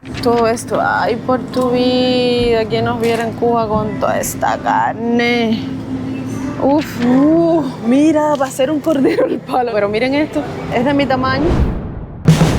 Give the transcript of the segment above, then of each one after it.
Todo esto, ay, por tu vida, ¿quién nos viera en Cuba con toda esta carne? Uf, mira, va a ser un cordero el palo. Pero miren esto, es de mi tamaño.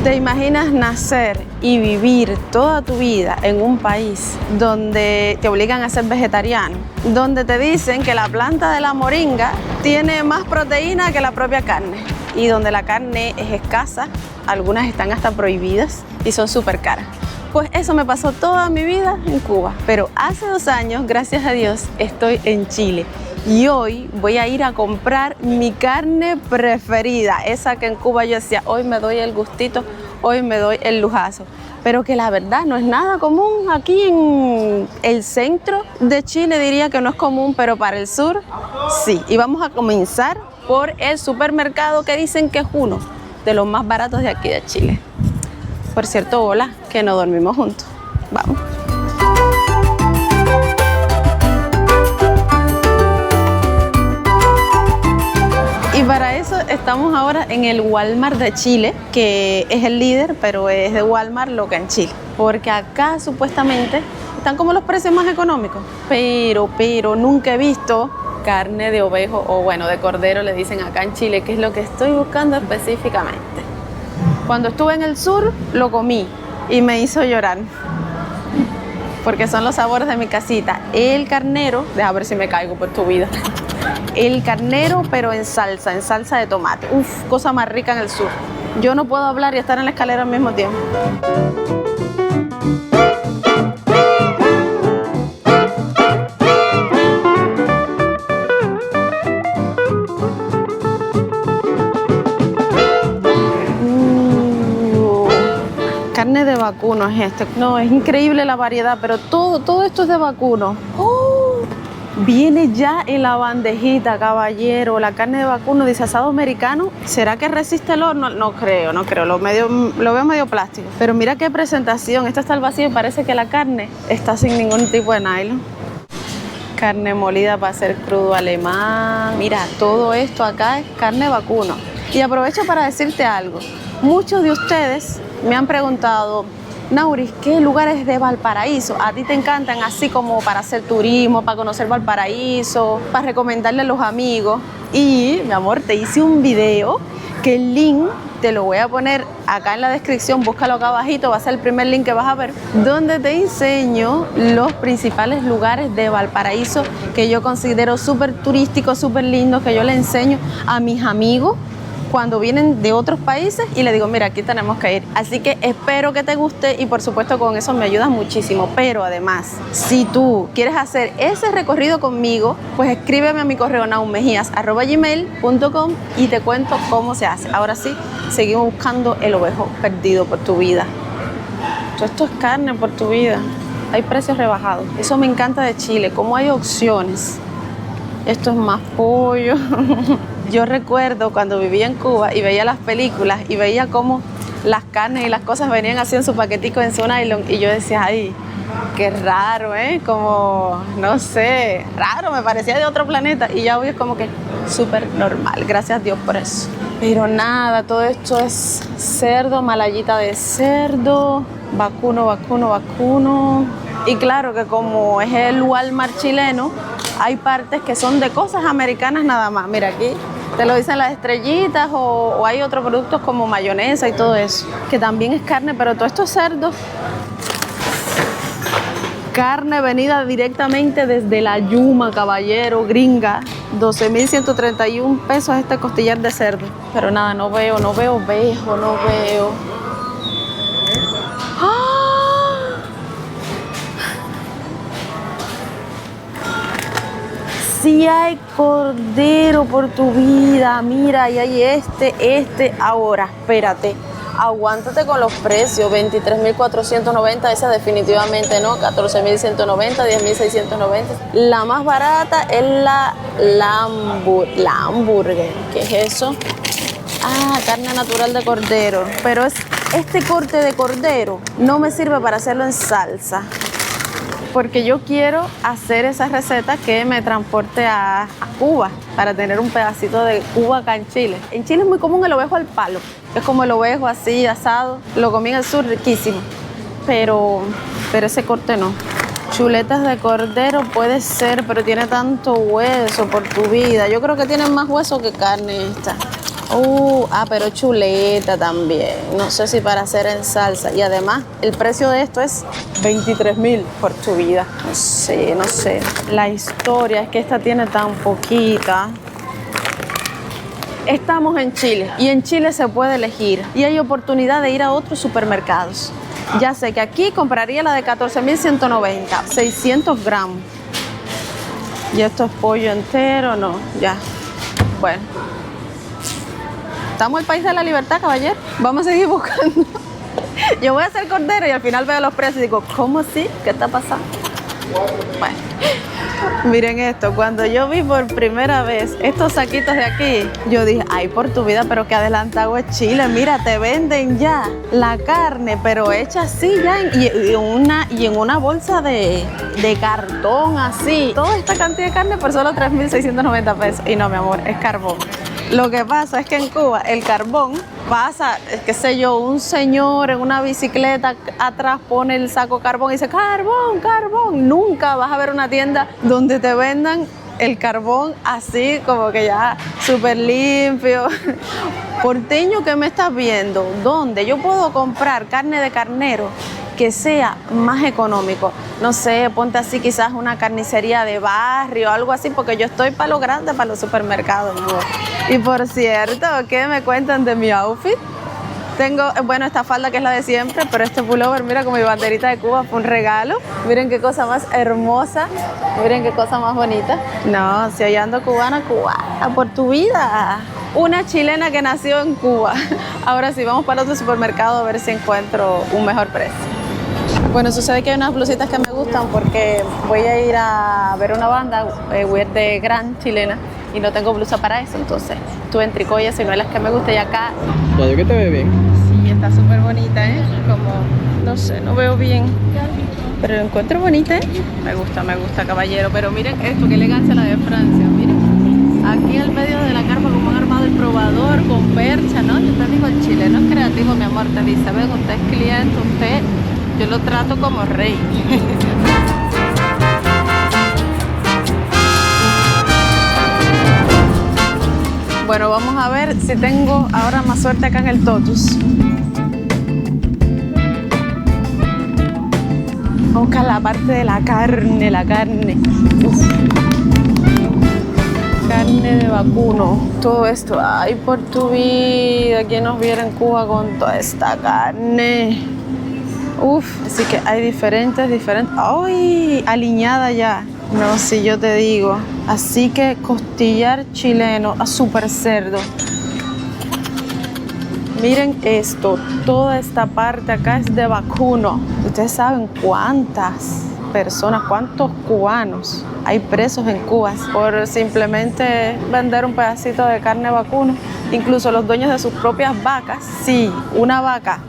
¿Te imaginas nacer y vivir toda tu vida en un país donde te obligan a ser vegetariano? Donde te dicen que la planta de la moringa tiene más proteína que la propia carne. Y donde la carne es escasa, algunas están hasta prohibidas y son súper caras. Pues eso me pasó toda mi vida en Cuba. Pero hace 2 años, gracias a Dios, estoy en Chile. Y hoy voy a ir a comprar mi carne preferida, esa que en Cuba yo decía, hoy me doy el gustito, hoy me doy el lujazo. Pero que la verdad no es nada común aquí en el centro de Chile, diría que no es común, pero para el sur sí. Y vamos a comenzar por el supermercado que dicen que es uno de los más baratos de aquí de Chile. Por cierto, hola, que no dormimos juntos. Vamos. Y para eso estamos ahora en el Walmart de Chile, que es el líder, pero es de Walmart lo que en Chile. Porque acá supuestamente están como los precios más económicos, pero nunca he visto carne de ovejo o bueno, de cordero le dicen acá en Chile, que es lo que estoy buscando específicamente. Cuando estuve en el sur lo comí y me hizo llorar, porque son los sabores de mi casita. El carnero, deja ver si me caigo por tu vida. El carnero, pero en salsa de tomate. Uf, cosa más rica en el sur. Yo no puedo hablar y estar en la escalera al mismo tiempo. Carne de vacuno es este. No, es increíble la variedad, pero todo esto es de vacuno. Viene ya en la bandejita, caballero. La carne de vacuno dice asado americano. ¿Será que resiste el horno? No creo. Lo veo medio plástico. Pero mira qué presentación. Esta está al vacío y parece que la carne está sin ningún tipo de nylon. Carne molida para hacer crudo alemán. Mira, todo esto acá es carne de vacuno. Y aprovecho para decirte algo. Muchos de ustedes me han preguntado, Nauris, ¿qué lugares de Valparaíso a ti te encantan, así como para hacer turismo, para conocer Valparaíso, para recomendarle a los amigos? Y, mi amor, te hice un video que el link te lo voy a poner acá en la descripción, búscalo acá abajito, va a ser el primer link que vas a ver, donde te enseño los principales lugares de Valparaíso que yo considero súper turísticos, súper lindos, que yo le enseño a mis amigos cuando vienen de otros países y les digo, mira, aquí tenemos que ir. Así que espero que te guste y por supuesto con eso me ayudas muchísimo. Pero además, si tú quieres hacer ese recorrido conmigo, pues escríbeme a mi correo naumejias@gmail.com y te cuento cómo se hace. Ahora sí, seguimos buscando el ovejo perdido por tu vida. Todo esto es carne por tu vida. Hay precios rebajados. Eso me encanta de Chile, cómo hay opciones. Esto es más pollo. Yo recuerdo cuando vivía en Cuba y veía las películas y veía cómo las carnes y las cosas venían así en su paquetico, en su nylon, y yo decía, ay, qué raro, como, no sé, raro, me parecía de otro planeta, y ya hoy es como que súper normal, gracias a Dios por eso. Pero nada, todo esto es cerdo, malayita de cerdo, vacuno. Y claro que como es el Walmart chileno, hay partes que son de cosas americanas nada más. Mira, aquí te lo dicen las estrellitas o hay otros productos como mayonesa y todo eso, que también es carne, pero todo esto es cerdo. Carne venida directamente desde la Yuma, caballero, gringa. 12.131 pesos este costillar de cerdo. Pero nada, no veo ovejo, no veo. Sí hay cordero por tu vida, mira, y hay ahora, espérate, aguántate con los precios, 23.490, esa definitivamente no, 14.190, 10.690, la más barata es la hamburger, ¿qué es eso? Carne natural de cordero, pero este corte de cordero no me sirve para hacerlo en salsa, porque yo quiero hacer esa receta que me transporte a Cuba para tener un pedacito de Cuba acá en Chile. En Chile es muy común el ovejo al palo, es como el ovejo así asado, lo comí en el sur, riquísimo. pero ese corte no. Chuletas de cordero puede ser, pero tiene tanto hueso por tu vida. Yo creo que tiene más hueso que carne esta. Pero chuleta también. No sé si para hacer en salsa. Y además, el precio de esto es 23.000 por tu vida. No sé. La historia es que esta tiene tan poquita. Estamos en Chile y en Chile se puede elegir y hay oportunidad de ir a otros supermercados. Ya sé que aquí compraría la de 14.190, 600 gramos. ¿Y esto es pollo entero? No, ya. Bueno. Estamos en el país de la libertad, caballero. Vamos a seguir buscando. Yo voy a hacer cordero y al final veo los precios y digo, ¿cómo así? ¿Qué está pasando? Bueno. Miren esto, cuando yo vi por primera vez estos saquitos de aquí, yo dije, ay, por tu vida, pero qué adelantado es Chile. Mira, te venden ya la carne, pero hecha así ya y en una bolsa de cartón así. Toda esta cantidad de carne por solo 3.690 pesos. Y no, mi amor, es carbón. Lo que pasa es que en Cuba el carbón pasa, qué sé yo, un señor en una bicicleta atrás pone el saco de carbón y dice, carbón, carbón. Nunca vas a ver una tienda donde te vendan el carbón así como que ya súper limpio. Porteño, ¿qué me estás viendo? ¿Dónde yo puedo comprar carne de carnero que sea más económico? No sé, ponte así quizás una carnicería de barrio o algo así, porque yo estoy para lo grande, para los supermercados. ¿No? Y por cierto, ¿qué me cuentan de mi outfit? Tengo, bueno, esta falda que es la de siempre, pero este pullover, mira, con mi banderita de Cuba, fue un regalo. Miren qué cosa más hermosa, miren qué cosa más bonita. No, si hoy ando cubana, por tu vida. Una chilena que nació en Cuba. Ahora sí, vamos para otro supermercado a ver si encuentro un mejor precio. Bueno, sucede que hay unas blusitas que me gustan porque voy a ir a ver una banda weird de gran chilena y no tengo blusa para eso, entonces estuve en tricoya, si no es las que me gusta y acá. Ya, yo que te veo bien. Sí, está súper bonita, como, no sé, no veo bien, pero lo encuentro bonita, Me gusta, caballero, pero miren esto, qué elegancia la de Francia, miren. Aquí al medio de la carpa como han armado el probador con percha, ¿no? Yo te digo, el chileno es creativo, mi amor, te dice, ven, usted es cliente, yo lo trato como rey. Bueno, vamos a ver si tengo ahora más suerte acá en el Totus. Vamos a buscar la parte de la carne. Uf. Carne de vacuno. Todo esto, ay, por tu vida, ¿quién nos viera en Cuba con toda esta carne? Uf, así que hay diferentes. ¡Ay! Aliñada ya. No, si yo te digo. Así que costillar chileno a super cerdo. Miren esto. Toda esta parte acá es de vacuno. Ustedes saben cuántas personas, cuántos cubanos hay presos en Cuba por simplemente vender un pedacito de carne vacuno. Incluso los dueños de sus propias vacas. Si una vaca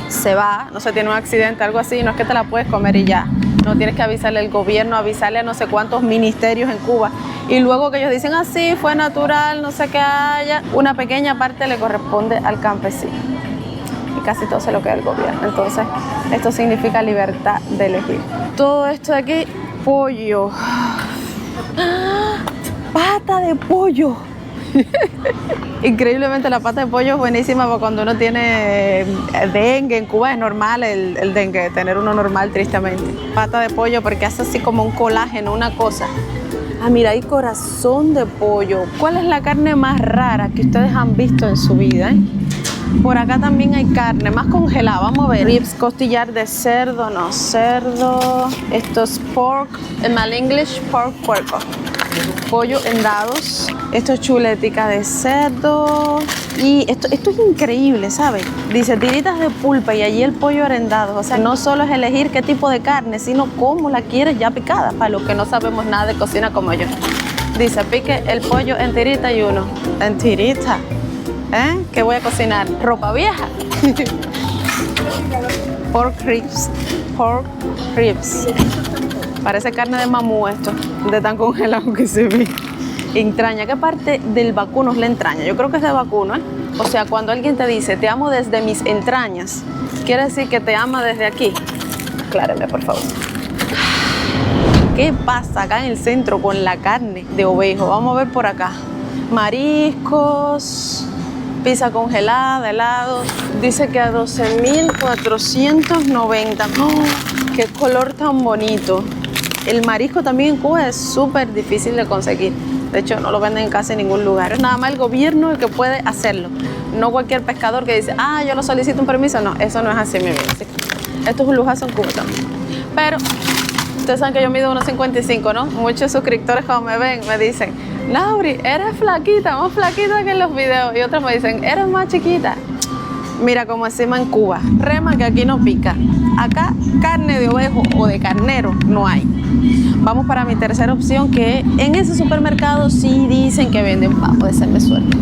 se va, no sé, tiene un accidente, algo así, no es que te la puedes comer y ya. No tienes que avisarle al gobierno, avisarle a no sé cuántos ministerios en Cuba. Y luego que ellos dicen, así fue natural, no sé qué haya, una pequeña parte le corresponde al campesino. Y casi todo se lo queda el gobierno. Entonces, esto significa libertad de elegir. Todo esto de aquí, pollo. ¡Pata de pollo! Increíblemente la pata de pollo es buenísima para cuando uno tiene dengue. En Cuba es normal el dengue, tener uno normal tristemente. Pata de pollo porque hace así como un colágeno, una cosa. Ah, mira, hay corazón de pollo. ¿Cuál es la carne más rara que ustedes han visto en su vida? Por acá también hay carne más congelada, vamos a ver. Ribs, costillar de cerdo, no, cerdo. Esto es pork, en mal English, pork puerco. Pollo en dados. Esto es chuletica de cerdo. Y esto es increíble, ¿sabes? Dice tiritas de pulpa y allí el pollo arendado. O sea, no solo es elegir qué tipo de carne, sino cómo la quieres ya picada, para los que no sabemos nada de cocina como yo. Dice, pique el pollo en tirita y uno. En tirita. ¿Qué voy a cocinar? ¿Ropa vieja? Pork ribs. Pork ribs. Parece carne de mamú esto, de tan congelado que se ve. Entraña, ¿qué parte del vacuno es la entraña? Yo creo que es de vacuno, O sea, cuando alguien te dice, te amo desde mis entrañas, Quiere decir que te ama desde aquí. Acláreme, por favor. ¿Qué pasa acá en el centro con la carne de ovejo? Vamos a ver por acá. Mariscos, pizza congelada, helados. Dice que a 12.490. ¡Oh! ¡Qué color tan bonito! El marisco también en Cuba es súper difícil de conseguir. De hecho, no lo venden en casi ningún lugar. Es nada más el gobierno el que puede hacerlo. No cualquier pescador que dice, ah, yo lo solicito un permiso. No, eso no es así, mi vida. Esto es un lujazo en Cuba también. Pero ustedes saben que yo mido 1,55, ¿no? Muchos suscriptores cuando me ven me dicen, Lauri, eres flaquita, más flaquita que en los videos. Y otros me dicen, eres más chiquita. Mira como decimos en Cuba, rema que aquí no pica. Acá carne de ovejo o de carnero no hay. Vamos para mi tercera opción, que en ese supermercado sí dicen que venden pavo, de serme suerte.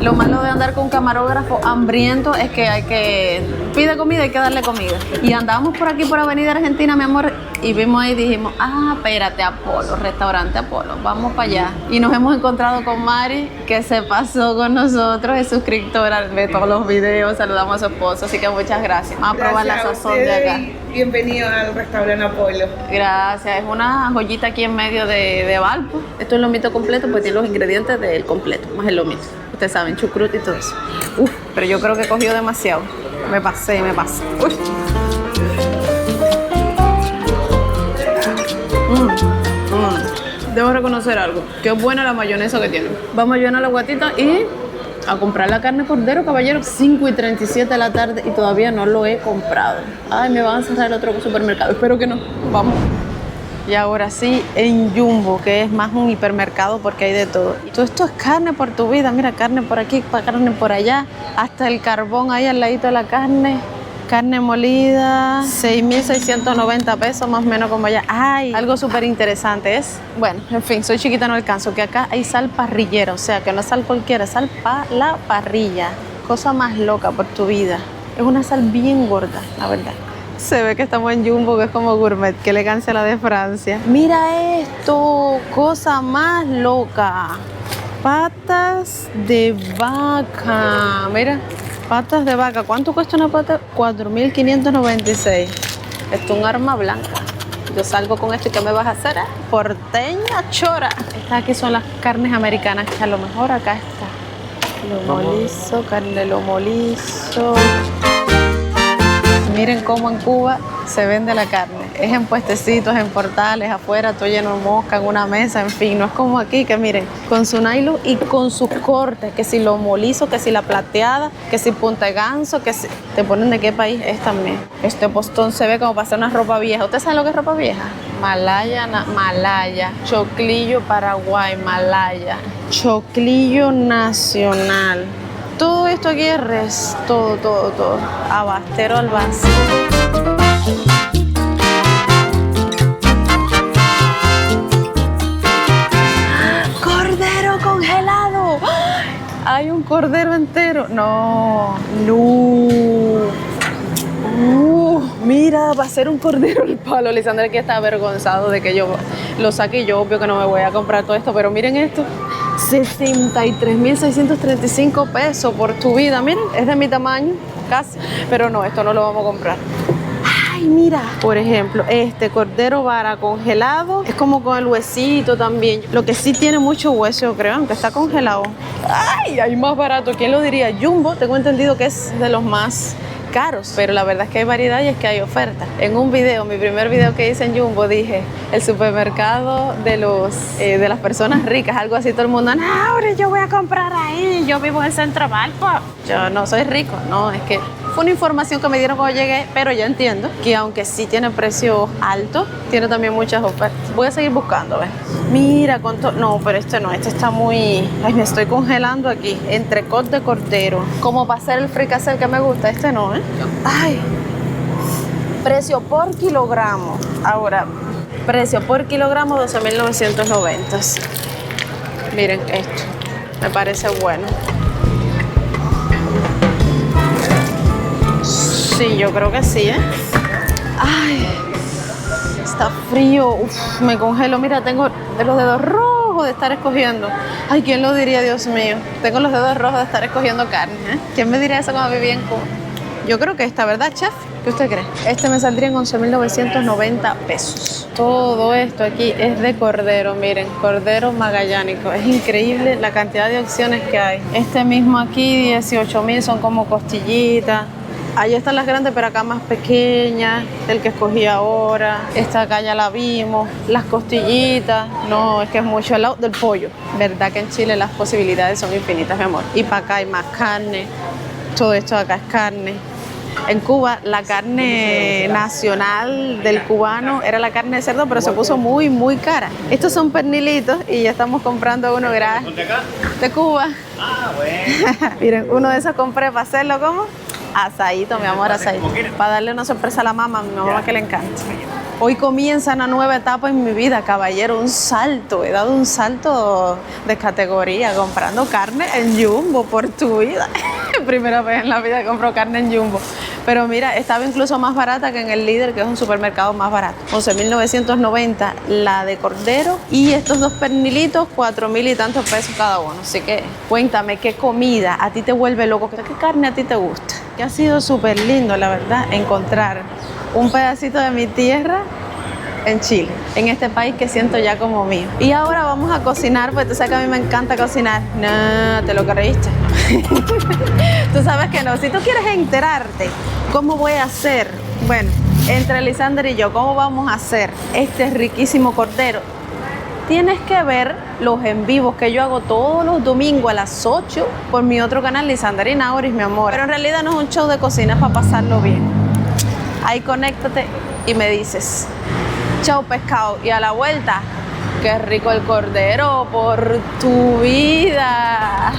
Lo malo de andar con un camarógrafo hambriento es que hay que pide comida, hay que darle comida. Y andamos por aquí por Avenida Argentina, mi amor, y vimos ahí y dijimos, ah, espérate, Apolo, restaurante Apolo, vamos para allá. Y nos hemos encontrado con Mari, que se pasó con nosotros, es suscriptora, ve todos los videos, saludamos a su esposo, así que muchas gracias. Vamos a probar la sazón de acá. Bienvenido al restaurante Apolo. Gracias, es una joyita aquí en medio de Valpo. Esto es lomito completo, pues tiene los ingredientes del completo, más el lomito. Ustedes saben, chucrut y todo eso. Uf, pero yo creo que cogió demasiado. Me pasé. Uy. Debo reconocer algo, que es buena la mayonesa que tiene. Vamos a llenar la guatita y a comprar la carne cordero, caballero. 5:37 de la tarde y todavía no lo he comprado. Ay, me van a cerrar el otro supermercado. Espero que no. Vamos. Y ahora sí, en Jumbo, que es más un hipermercado porque hay de todo. Y todo esto es carne por tu vida. Mira, carne por aquí, carne por allá. Hasta el carbón ahí al ladito de la carne. Carne molida, 6.690 pesos, más o menos como allá. Ay, algo súper interesante es, bueno, en fin, soy chiquita, no alcanzo, que acá hay sal parrillera, o sea, que no es sal cualquiera, es sal para la parrilla. Cosa más loca por tu vida. Es una sal bien gorda, la verdad. Se ve que estamos en Jumbo, que es como gourmet, que elegancia la de Francia. Mira esto, cosa más loca. Patas de vaca, mira. Patas de vaca. ¿Cuánto cuesta una pata? 4.596. Esto es un arma blanca. Yo salgo con esto y ¿qué me vas a hacer? Porteña chora. Estas aquí son las carnes americanas, que a lo mejor acá está. Lomo liso, carne de lomo liso. Miren cómo en Cuba se vende la carne. Es en puestecitos, en portales, afuera, todo lleno de mosca, en una mesa, en fin. No es como aquí, que miren, con su nylon y con sus cortes, que si lomo liso, que si la plateada, que si punta de ganso, que si... Te ponen de qué país es también. Este postón se ve como para hacer una ropa vieja. ¿Usted sabe lo que es ropa vieja? Malaya, Malaya. Choclillo, Paraguay, Malaya. Choclillo nacional. Todo esto aquí es res, todo. Abastero al vacío. ¡Cordero congelado! ¡Hay un cordero entero! ¡No! Mira, va a ser un cordero al palo. Lisandra aquí está avergonzado de que yo lo saque. Yo obvio que no me voy a comprar todo esto, pero miren esto. 63.635 pesos por tu vida. Miren, es de mi tamaño, casi. Pero no, esto no lo vamos a comprar. Ay, mira, por ejemplo, este cordero vara congelado. Es como con el huesito también. Lo que sí tiene mucho hueso, yo creo, aunque está congelado. Ay, hay más barato. ¿Quién lo diría? Jumbo, tengo entendido que es de los más caros, pero la verdad es que hay variedad y es que hay oferta. En un video, mi primer video que hice en Jumbo, dije el supermercado de las personas ricas, algo así. Todo el mundo, no, ahora yo voy a comprar ahí, yo vivo en el centro de Valpo, yo no soy rico. No, es que fue una información que me dieron cuando llegué, pero ya entiendo que aunque sí tiene precios altos, tiene también muchas ofertas. Voy a seguir buscando, ¿ves? Mira, no, pero este no, este está muy... Ay, me estoy congelando aquí. Entrecot de cordero. Como para hacer el fricasé que me gusta, este no, ¿eh? Ay, precio por kilogramo. Ahora, precio por kilogramo 12.990. Miren esto, me parece bueno. Sí, yo creo que sí, ¿eh? Ay, está frío. Uf, me congelo. Mira, tengo los dedos rojos de estar escogiendo. Ay, ¿quién lo diría, Dios mío? Tengo los dedos rojos de estar escogiendo carne, ¿eh? ¿Quién me diría eso cuando vivía en Cuba? Yo creo que esta, ¿verdad, chef? ¿Qué usted cree? Este me saldría en 11.990 pesos. Todo esto aquí es de cordero, miren, cordero magallánico. Es increíble la cantidad de opciones que hay. Este mismo aquí, 18.000, son como costillitas. Ahí están las grandes, pero acá más pequeñas, el que escogí ahora. Esta acá ya la vimos. Las costillitas, no, es que es mucho al lado del pollo. Verdad que en Chile las posibilidades son infinitas, mi amor. Y para acá hay más carne. Todo esto de acá es carne. En Cuba la carne nacional del cubano era la carne de cerdo, pero se puso muy, muy cara. Estos son pernilitos y ya estamos comprando uno de Cuba. Ah, bueno. Miren, uno de esos compré para hacerlo como asadito, mi amor, asadito. Para darle una sorpresa a la mamá, a mi mamá que le encanta. Hoy comienza una nueva etapa en mi vida, caballero, un salto. He dado un salto de categoría comprando carne en Jumbo por tu vida. Primera vez en la vida que compro carne en Jumbo. Pero mira, estaba incluso más barata que en el Líder, que es un supermercado más barato. 11.990 la de cordero y estos dos pernilitos, 4.000 y tantos pesos cada uno. Así que cuéntame, ¿qué comida a ti te vuelve loco? ¿Qué carne a ti te gusta? Que ha sido súper lindo, la verdad, encontrar un pedacito de mi tierra en Chile, en este país que siento ya como mío. Y ahora vamos a cocinar, porque tú sabes que a mí me encanta cocinar. No, te lo creíste. Tú sabes que no. Si tú quieres enterarte cómo voy a hacer, bueno, entre Lisander y yo, cómo vamos a hacer este riquísimo cordero, tienes que ver los en vivos que yo hago todos los domingos a las 8 por mi otro canal, Lisander y Nauris, mi amor. Pero en realidad no es un show de cocina, es para pasarlo bien. Ahí conéctate y me dices, chau pescado, y a la vuelta, qué rico el cordero por tu vida.